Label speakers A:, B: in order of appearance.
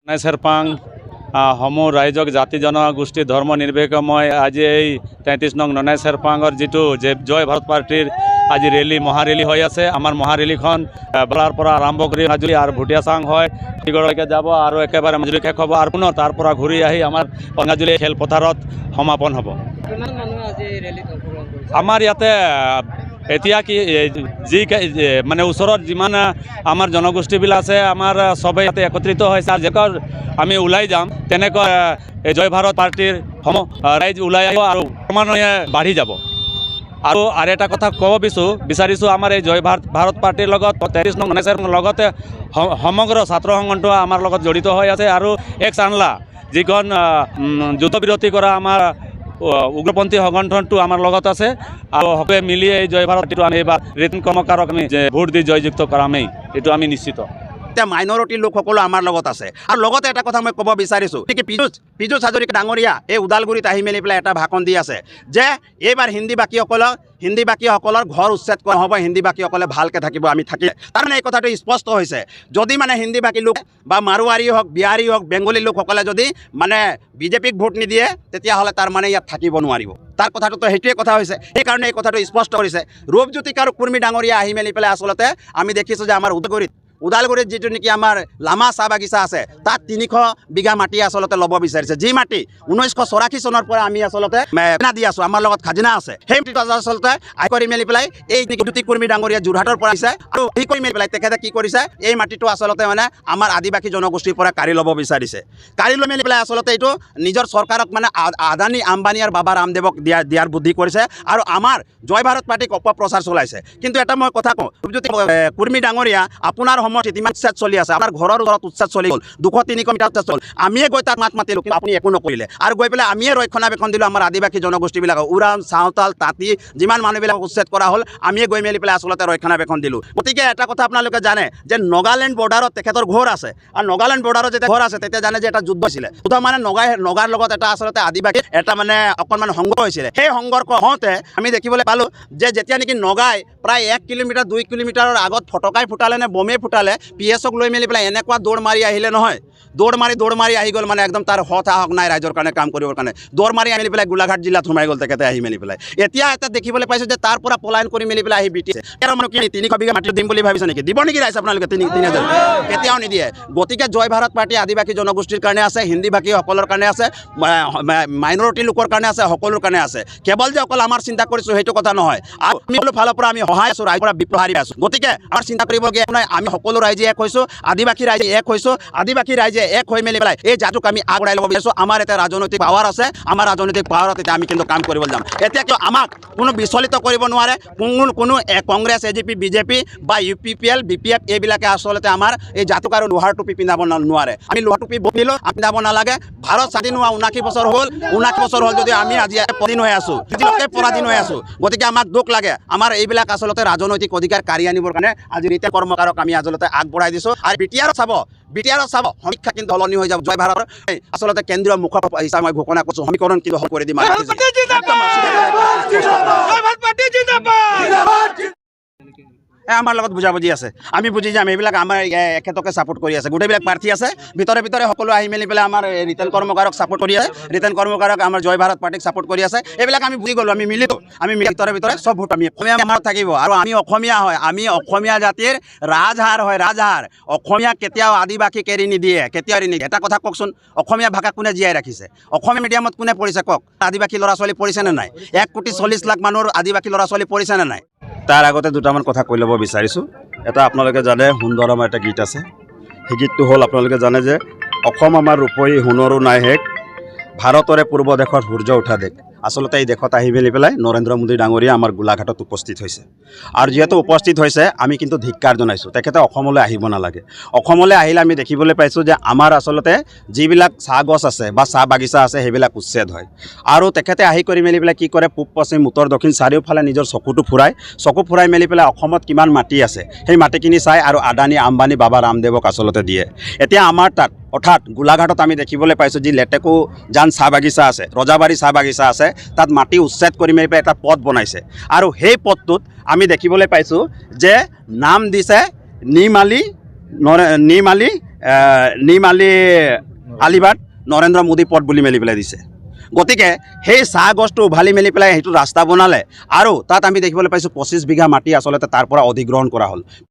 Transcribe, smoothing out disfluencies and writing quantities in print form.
A: চেৰপাং সমূহ ৰাইজক জাতি জনগোষ্ঠী ধৰ্ম নিৰ্বিশেষে আজি এই 33 নং ননাই চেৰপাঙৰ যিটো জয় ভাৰত পাৰ্টিৰ আজি ৰেলী মহাৰেলী হৈ আছে। আমাৰ মহাৰেলীখন বলাৰ পৰা আৰম্ভ কৰি মাজুলী আৰু ভুটিয়াচাং হয় ডিগড়লৈকে যাব আৰু একেবাৰে মাজুলী শেষ হ'ব আৰু পুনৰ তাৰ পৰা ঘূৰি আহি আমাৰ মাজুলী খেলপথাৰত সমাপন হ'ব। আমাৰ ইয়াতে এতিয়া কি যি মানে ওচৰত যিমান আমাৰ জনগোষ্ঠীবিলাক আছে আমাৰ সবেই ইয়াতে একত্ৰিত হৈছে আৰু যেনেকৈ আমি ওলাই যাম তেনেকৈ জয় ভাৰত পাৰ্টিৰ সমূহ ৰাইজ ওলাই আহিব আৰু ক্ৰমান্বয়ে বাঢ়ি যাব। আৰু এটা কথা ক'ব বিচাৰিছোঁ আমাৰ এই জয় ভাৰত পাৰ্টিৰ লগত 33 নং ননাই চেৰপাঙৰ লগতে সমগ্ৰ ছাত্ৰ সংগঠনটো আমাৰ লগত জড়িত হৈ আছে আৰু এক চানলা যিখন যুদ্ধবিৰতি কৰা আমাৰ উগ্ৰপন্থী সংগঠনটো আমাৰ লগত আছে আৰু সকলোৱে মিলি এই জয় ভাৰতটো আমি এইবাৰ ৰিটাৰ্ণ কৰ্মকাৰক আমি ভোট দি জয়যুক্ত কৰামেই, এইটো আমি নিশ্চিত।
B: এতিয়া মাইনৰিটি লোকসকলো আমাৰ লগত আছে আৰু লগতে এটা কথা মই ক'ব বিচাৰিছোঁ কি পীযুষ হাজৰিকা ডাঙৰীয়া এই ওদালগুৰিত আহি মেলি পেলাই এটা ভাষণ দি আছে যে এইবাৰ হিন্দী বাকীসকলৰ ঘৰ উচ্ছেদ কৰা হ'ব, হিন্দী বাকীসকলে ভালকৈ থাকিব, আমি থাকিলে তাৰমানে এই কথাটো স্পষ্ট হৈছে। যদি মানে হিন্দী বাকী লোক বা মাৰোৱাৰী হওক বিহাৰী হওক বেংগলী লোকসকলে যদি মানে বিজেপিক ভোট নিদিয়ে তেতিয়াহ'লে তাৰমানে ইয়াত থাকিব নোৱাৰিব। তাৰ কথাটোতো সেইটোৱে কথা হৈছে, সেইকাৰণে এই কথাটো স্পষ্ট কৰিছে। ৰূপজ্যোতি কুৰ্মী ডাঙৰীয়া আহি মেলি পেলাই আচলতে আমি দেখিছোঁ যে আমাৰ ওদালগুৰিত যিটো নেকি আমাৰ লামা চাহ বাগিচা আছে তাত 300 বিঘা মাটি আচলতে ল'ব বিচাৰিছে, যি মাটি 1984 চনৰ পৰা আমি আচলতে খাজনা দি আছোঁ, আমাৰ লগত খাজনা আছে। সেই মাটিটো আচলতে আয় কৰি মেলি পেলাই এই জ্যোতি কুৰ্মী ডাঙৰীয়া যোৰহাটৰ পৰা আহিছে আৰু এই কৰি মেলি পেলাই তেখেতে কি কৰিছে এই মাটিটো আচলতে মানে আমাৰ আদিবাসী জনগোষ্ঠীৰ পৰা কাঢ়ি ল'ব বিচাৰিছে। কাঢ়ি লৈ মেলি পেলাই আচলতে এইটো নিজৰ চৰকাৰক মানে আদানী আম্বানী আৰু বাবা ৰামদেৱক দিয়াৰ বুদ্ধি কৰিছে আৰু আমাৰ জয় ভাৰত পাৰ্টিক অপপ্ৰচাৰ চলাইছে। কিন্তু এটা মই কথা কওঁ, ৰূপজ্যোতি কুৰ্মী ডাঙৰীয়া আপোনাৰ সময়ত ইমান উচ্ছেদ চলি আছে, আমাৰ ঘৰৰ ওচৰত উচ্ছেদ চলি গ'ল, 200-300 মিটাৰ উচ্ছেদ চল, আমিয়ে গৈ তাত মাত মাতিলোঁ কিন্তু আপুনি একো নকৰিলে আৰু গৈ পেলাই আমিয়ে ৰক্ষণাবেক্ষণ দিলোঁ আমাৰ আদিবাসী জনগোষ্ঠীবিলাকক, উৰাম চাওতাল তাঁতী যিমান মানুহবিলাকক উচ্ছেদ কৰা হ'ল আমিয়ে গৈ মেলি পেলাই আচলতে ৰক্ষণাবেক্ষণ দিলোঁ। গতিকে এটা কথা আপোনালোকে জানে যে নগালেণ্ড বৰ্ডাৰত তেখেতৰ ঘৰ আছে আৰু নগালেণ্ড বৰ্ডাৰত যেতিয়া ঘৰ আছে তেতিয়া জানে যে এটা যুদ্ধ হৈছিলে, যুদ্ধ মানে নগাৰ লগত এটা আচলতে আদিবাসী এটা মানে অকণমান সংঘৰ্ষ হৈছিলে। সেই সংঘৰ্ষ হওঁতে আমি দেখিবলৈ পালোঁ যে যেতিয়া নেকি নগাই প্ৰায় 1 কিলোমিটাৰ 2 কিলোমিটাৰৰ আগত ফটকাই ফুটালে নে বমেই ফুটালে পিএছক লৈ মেলি পেলাই এনেকুৱা দৌৰ মাৰি আহিলে নহয়, দৌৰ মাৰি আহি গ'ল, মানে একদম তাৰ সাহস নাই ৰাইজৰ কাৰণে কাম কৰিবৰ কাৰণে, দৌৰ মাৰি আহি পেলাই গোলাঘাট জিলাত সোমাই গ'ল তেখেতে আহি মেলি পেলাই। এতিয়া এটা দেখিবলৈ পাইছোঁ যে তাৰ পৰা পলায়ন কৰি মেলি পেলাই আহি বিটিছে। মানুহ কি 300 বিঘা মাটি দিম বুলি ভাবিছে নেকি? দিব নেকি ৰাইজ আপোনালোকে 3,000? কেতিয়াও নিদিয়ে। গতিকে জয় ভাৰত পাৰ্টি আদিবাসী জনগোষ্ঠীৰ কাৰণে আছে, হিন্দী বাকীসকলৰ কাৰণে আছে, মাইনৰিটি লোকৰ কাৰণে আছে, সকলোৰ কাৰণে আছে। কেৱল যে অকল আমাৰ চিন্তা কৰিছোঁ সেইটো কথা নহয়, আৰু আমি সকলো ফালৰ পৰা আমি সহায় আছোঁ, ৰাইজৰ পৰা বিপ্লৱী আছোঁ। গতিকে আমাৰ চিন্তা কৰিবলগীয়া নাই, আমি সকলো ৰাইজে এক হৈছোঁ, আদিবাসী ৰাইজে এক হৈছোঁ, আদিবাসী ৰাইজে এক হৈ মেলি পেলাই এই জাতিটোক আমি আগবঢ়াই ল'ব বিচাৰিছোঁ। আমাৰ এটা ৰাজনৈতিক পাৱাৰ আছে, আমাৰ ৰাজনৈতিক পাৱাৰত এতিয়া আমি কিন্তু কাম কৰিবলৈ যাম। এতিয়া কিয় আমাক কোনো বিচলিত কৰিব নোৱাৰে, কোনো কংগ্ৰেছ AGP বিজেপি বা UPPL BPF এইবিলাকে আচলতে আমাৰ এই জাতিটোক আৰু লোহাৰ টুপি পিন্ধাব নোৱাৰে। আমি লোহাৰ টুপি বনিলোঁ, পিন্ধাব নালাগে। ভাৰত স্বাধীন হোৱা 79 বছৰ হ'ল, 79 বছৰ হ'ল যদি আমি আজি পৰাধীন হৈ আছোঁ, পৰাধীন হৈ আছোঁ। গতিকে আমাক দুখ লাগে, আমাৰ এইবিলাক আচলতে ৰাজনৈতিক অধিকাৰ কাঢ়ি আনিবৰ কাৰণে আজি ৰিটেন কৰ্মকাৰক আমি আচলতে আগবঢ়াই দিছোঁ। আৰু BTR চাব সমীক্ষা কিন্তু সলনি হৈ যাব। জয় ভাৰতৰ আচলতে কেন্দ্ৰীয় মুখপাত্ৰ হিচাপে মই ঘোষণা কৰিছোঁ, সমীকৰণ কিন্তু হল কৰি দিম। আমাৰ লগত বুজাবুজি আছে, আমি বুজি যাম, এইবিলাক আমাৰ এখেতকে ছাপোৰ্ট কৰি আছে, গোটেইবিলাক প্ৰাৰ্থী আছে, ভিতৰে সকলো আহি মেলি পেলাই আমাৰ ৰিটেন কৰ্মকাৰক ছাপোৰ্ট কৰি আছে, ৰিটেন কৰ্মকাৰক আমাৰ জয় ভাৰত পাৰ্টিক ছাপোৰ্ট কৰি আছে। এইবিলাক আমি বুজি গ'লোঁ, আমি মিলিলোঁ, আমি ভিতৰে চব ভোট আমি অসমীয়া আমাৰ থাকিব আৰু আমি অসমীয়া হয়, আমি অসমীয়া জাতিৰ ৰাজহাড় হয়, ৰাজহাড়। অসমীয়া কেতিয়াও আদিবাসীক এৰি নিদিয়ে, কেতিয়াও এৰি নিদিয়ে। এটা কথা কওকচোন, অসমীয়া ভাষা কোনে জীয়াই ৰাখিছে? অসমীয়া মিডিয়ামত কোনে পঢ়িছে কওক? আদিবাসী ল'ৰা ছোৱালী পঢ়িছে নে নাই? 1,40,00,000 মানুহৰ আদিবাসী ল'ৰা ছোৱালী পঢ়িছে নে নাই? তাৰ আগতে দুটামান কথা কৈ ল'ব বিচাৰিছোঁ। এটা আপোনালোকে জানে সুন্দৰ আমাৰ এটা গীত আছে, সেই গীতটো হ'ল আপোনালোকে জানে যে অসম আমাৰ ৰূপহী সোণৰো নাই শেষ, ভাৰতৰে পূৰ্ব দেশত সূৰ্য উঠা দেশ। আচলতে এই দেশত আহি মেলি পেলাই নৰেন্দ্ৰ মোদী ডাঙৰীয়া আমাৰ গোলাঘাটত উপস্থিত হৈছে আৰু যিহেতু উপস্থিত হৈছে আমি কিন্তু ধিক্কাৰ জনাইছোঁ, তেখেতে অসমলৈ আহিব নালাগে। অসমলৈ আহিলে আমি দেখিবলৈ পাইছোঁ যে আমাৰ আচলতে যিবিলাক চাহ গছ আছে বা চাহ বাগিচা আছে সেইবিলাক উচ্ছেদ হয় আৰু তেখেতে আহি কৰি মেলি পেলাই কি কৰে, পূব পশ্চিম উত্তৰ দক্ষিণ চাৰিওফালে নিজৰ চকু ফুৰাই মেলি পেলাই অসমত কিমান মাটি আছে সেই মাটিখিনি চাই আৰু আদানী আম্বানী বাবা ৰামদেৱক আচলতে দিয়ে। এতিয়া আমাৰ তাত অৰ্থাৎ গোলাঘাটত আমি দেখিবলৈ পাইছোঁ যি লেটেকু জান চাহ বাগিচা আছে, ৰজাবাৰী চাহ বাগিচা আছে, তাত মাটি উচ্ছেদ কৰি মেলি পেলাই এটা পথ বনাইছে আৰু সেই পথটোত আমি দেখিবলৈ পাইছোঁ যে নাম দিছে নিমালি নিম আলিবাট নৰেন্দ্ৰ মোদী পথ বুলি মেলি পেলাই দিছে। গতিকে সেই চাহ গছটো উভালি মেলি পেলাই সেইটো ৰাস্তা বনালে আৰু তাত আমি দেখিবলৈ পাইছোঁ 25 বিঘা মাটি আচলতে তাৰ পৰা অধিগ্ৰহণ কৰা হ'ল।